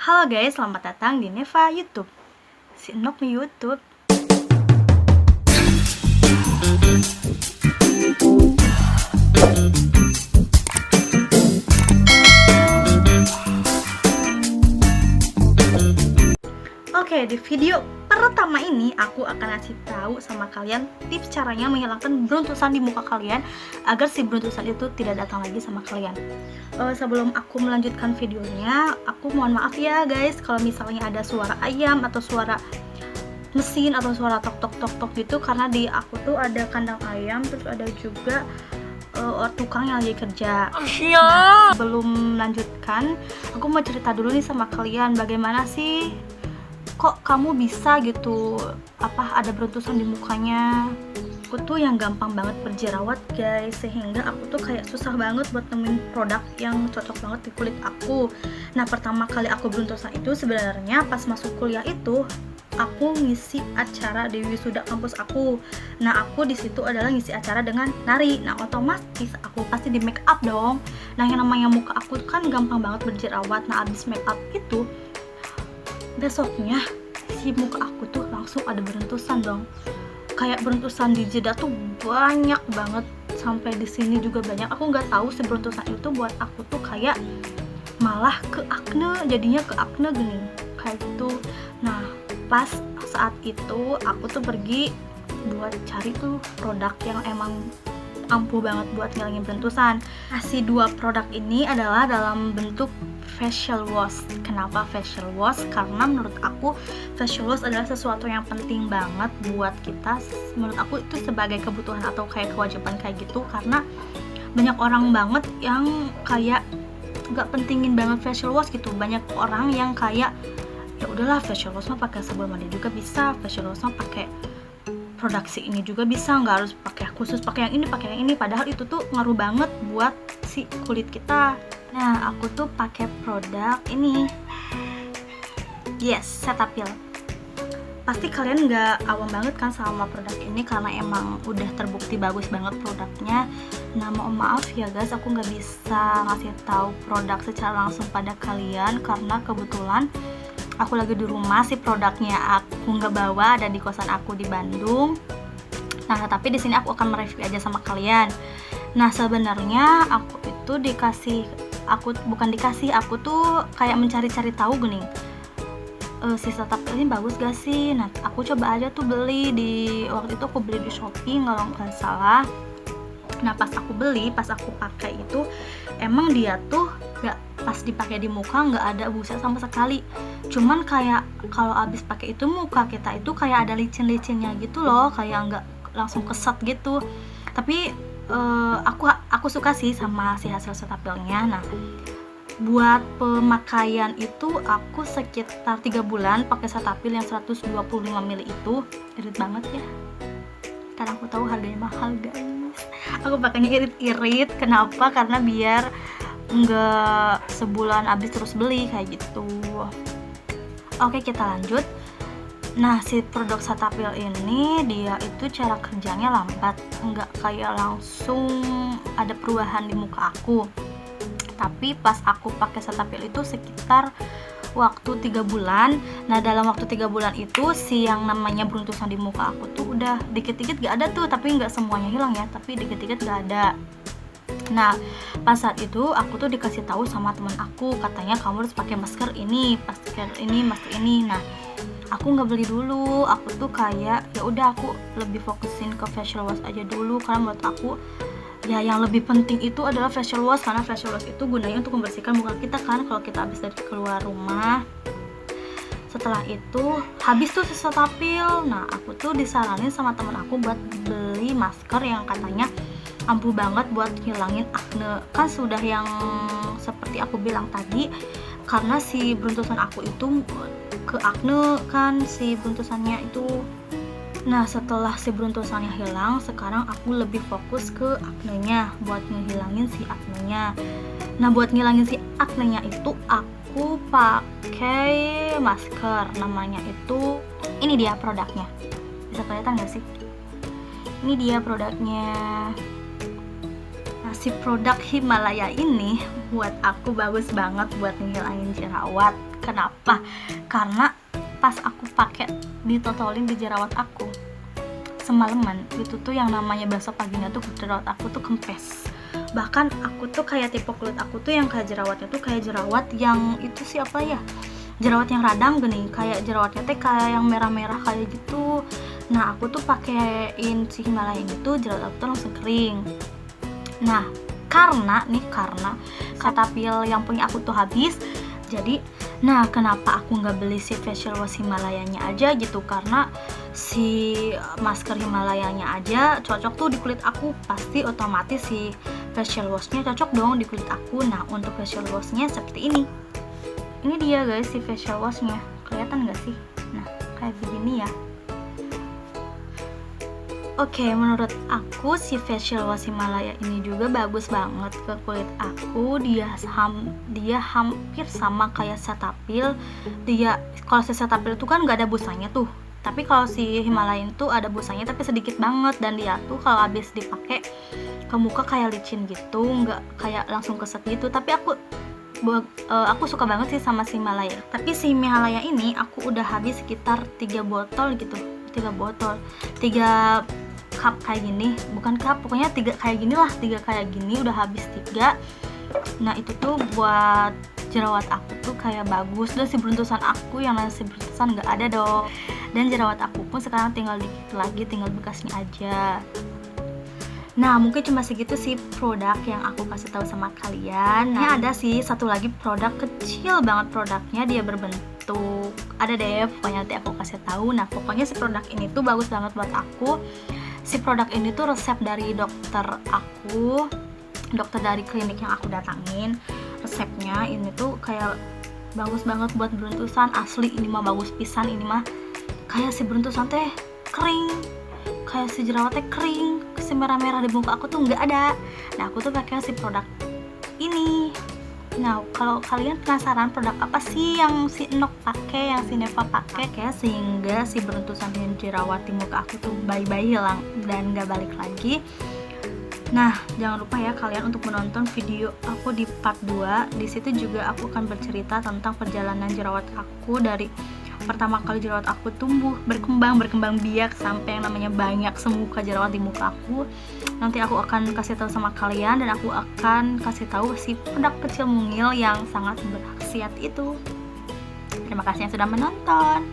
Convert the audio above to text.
Halo guys, selamat datang di Neva YouTube. Si Enok nih YouTube. Oke, di video pertama ini aku akan kasih tahu sama kalian tips caranya menghilangkan beruntusan di muka kalian agar si beruntusan itu tidak datang lagi sama kalian. Sebelum aku melanjutkan videonya, aku mohon maaf ya guys kalau misalnya ada suara ayam atau suara mesin atau suara tok tok tok tok gitu, karena di aku tuh ada kandang ayam, terus ada juga tukang yang lagi kerja. Nah, sebelum melanjutkan, aku mau cerita dulu nih sama kalian, bagaimana sih kok kamu bisa gitu ada beruntusan di mukanya. Aku tuh yang gampang banget berjerawat guys, sehingga aku tuh kayak susah banget buat nemuin produk yang cocok banget di kulit aku. Nah, pertama kali aku beruntusan itu sebenarnya pas masuk kuliah itu aku ngisi acara di wisuda kampus aku. Nah, aku di situ adalah ngisi acara dengan nari. Nah, otomatis aku pasti di make up dong. Nah, yang namanya muka aku kan gampang banget berjerawat. Nah, abis make up itu besoknya si muka aku tuh langsung ada beruntusan dong. Kayak beruntusan di jeda tuh banyak banget, sampai di sini juga banyak. Aku nggak tahu si beruntusan itu buat aku tuh kayak malah ke akne, jadinya ke akne gini kayak gitu. Nah, pas saat itu aku tuh pergi buat cari tuh produk yang emang ampuh banget buat ngilangin beruntusan. Nah, si dua produk ini adalah dalam bentuk facial wash. Kenapa facial wash? Karena menurut aku facial wash adalah sesuatu yang penting banget buat kita. Menurut aku itu sebagai kebutuhan atau kayak kewajiban kayak gitu, karena banyak orang banget yang kayak gak pentingin banget facial wash gitu. Banyak orang yang kayak ya udahlah, facial wash mah pakai sabun mandi juga bisa, facial wash mah pakai produksi ini juga bisa, nggak harus pakai khusus pakai yang ini, pakai yang ini, padahal itu tuh ngaruh banget buat si kulit kita. Nah, aku tuh pakai produk ini, yes, Cetaphil. Pasti kalian nggak awam banget kan sama produk ini, karena emang udah terbukti bagus banget produknya. Nah, mohon maaf ya guys, aku nggak bisa ngasih tahu produk secara langsung pada kalian karena kebetulan aku lagi di rumah, si produknya aku nggak bawa, ada di kosan aku di Bandung. Nah, tapi di sini aku akan mereview aja sama kalian. Nah, sebenarnya aku itu aku tuh kayak mencari-cari tahu gini, si Cetaphil ini bagus gak sih? Nah, aku coba aja tuh beli waktu itu aku beli di Shopee kalau nggak salah. Nah, pas aku pakai itu emang dia tuh pas dipakai di muka nggak ada busa sama sekali. Cuman kayak kalau abis pakai itu muka kita itu kayak ada licin-licinnya gitu loh, kayak nggak langsung keset gitu. Tapi aku suka sih sama si hasil Cetaphilnya. Nah, buat pemakaian itu aku sekitar 3 bulan pakai Cetaphil yang 125 ml itu. Irit banget ya. Karena aku tahu harganya mahal guys. Aku pakainya irit-irit. Kenapa? Karena biar nggak sebulan habis terus beli kayak gitu. Oke, kita lanjut. Nah, si produk Cetaphil ini dia itu cara kerjanya lambat, nggak kayak langsung ada perubahan di muka aku. Tapi pas aku pakai Cetaphil itu sekitar waktu 3 bulan. Nah, dalam waktu 3 bulan itu si yang namanya beruntusan di muka aku tuh udah dikit-dikit gak ada tuh, tapi nggak semuanya hilang ya, tapi dikit-dikit gak ada. Nah, pas saat itu aku tuh dikasih tahu sama teman aku, katanya kamu harus pakai masker ini, masker ini. Nah, aku nggak beli dulu. Aku tuh kayak ya udah, aku lebih fokusin ke facial wash aja dulu, karena menurut aku ya yang lebih penting itu adalah facial wash, karena facial wash itu gunanya untuk membersihkan muka kita kan kalau kita habis dari keluar rumah. Setelah itu habis tuh si Cetaphil. Nah, aku tuh disaranin sama teman aku buat beli masker yang katanya ampuh banget buat ngilangin akne. Kan sudah yang seperti aku bilang tadi, karena si beruntusan aku itu ke akne kan si beruntusannya itu. Nah, setelah si beruntusannya hilang, sekarang aku lebih fokus ke aknenya, buat ngehilangin si aknenya. Nah, buat ngilangin si aknenya itu aku pakai masker, namanya itu, ini dia produknya. Bisa kelihatan gak sih? Ini dia produknya. Nah, si produk Himalaya ini buat aku bagus banget buat ngilangin jerawat. Kenapa? Karena pas aku pakai ditotolin di jerawat aku semalaman, itu tuh yang namanya besok paginya tuh jerawat aku tuh kempes. Bahkan aku tuh kayak tipe kulit aku tuh yang kayak jerawatnya tuh kayak jerawat yang itu siapa ya, jerawat yang radang gini, kayak jerawatnya teh kayak yang merah-merah kayak gitu. Nah aku tuh pakein si Himalaya ini tuh jerawat aku tuh langsung kering. Nah karena Cetaphil yang punya aku tuh habis, jadi nah kenapa aku nggak beli si facial wash Himalayanya aja gitu, karena si masker Himalayanya aja cocok tuh di kulit aku, pasti otomatis si facial washnya cocok dong di kulit aku. Nah untuk facial washnya seperti ini dia guys, si facial washnya kelihatan nggak sih? Nah kayak begini ya. Oke, menurut aku si facial wash Himalaya ini juga bagus banget ke kulit aku. Dia hampir sama kayak Cetaphil. Kalau si Cetaphil itu kan nggak ada busanya tuh, tapi kalau si Himalaya itu ada busanya tapi sedikit banget, dan dia tuh kalau habis dipakai ke muka kayak licin gitu, nggak kayak langsung keset gitu. Tapi aku suka banget sih sama si Himalaya. Tapi si Himalaya ini aku udah habis sekitar 3 botol gitu, 3 cup kayak gini, bukan cup, pokoknya 3 kayak gini lah, 3 kayak gini udah habis 3. Nah itu tuh buat jerawat aku tuh kayak bagus, dan si beruntusan aku yang lain si beruntusan nggak ada dong, dan jerawat aku pun sekarang tinggal dikit lagi, tinggal bekasnya aja. Nah mungkin cuma segitu sih produk yang aku kasih tahu sama kalian. Nah ada sih satu lagi produk kecil banget, produknya dia berbentuk, ada deh pokoknya nanti aku kasih tahu. Nah pokoknya si produk ini tuh bagus banget buat aku. Si produk ini tuh resep dari dokter dari klinik yang aku datangin. Resepnya ini tuh kayak bagus banget buat beruntusan, asli ini mah bagus pisan. Ini mah kayak si beruntusan teh kering, kayak si jerawat teh kering, si merah-merah di muka aku tuh nggak ada. Nah aku tuh pakai si produk ini. Nah kalau kalian penasaran produk apa sih yang si Enok pakai, yang si Neva pakai, kayak sehingga si beruntusan dan jerawat di muka aku tuh bye-bye hilang dan nggak balik lagi. Nah jangan lupa ya kalian untuk menonton video aku di part 2. Di situ juga aku akan bercerita tentang perjalanan jerawat aku dari pertama kali jerawat aku tumbuh, berkembang biak sampai yang namanya banyak semuka jerawat di muka aku. Nanti aku akan kasih tahu sama kalian, dan aku akan kasih tahu si produk kecil mungil yang sangat berkhasiat itu. Terima kasih yang sudah menonton.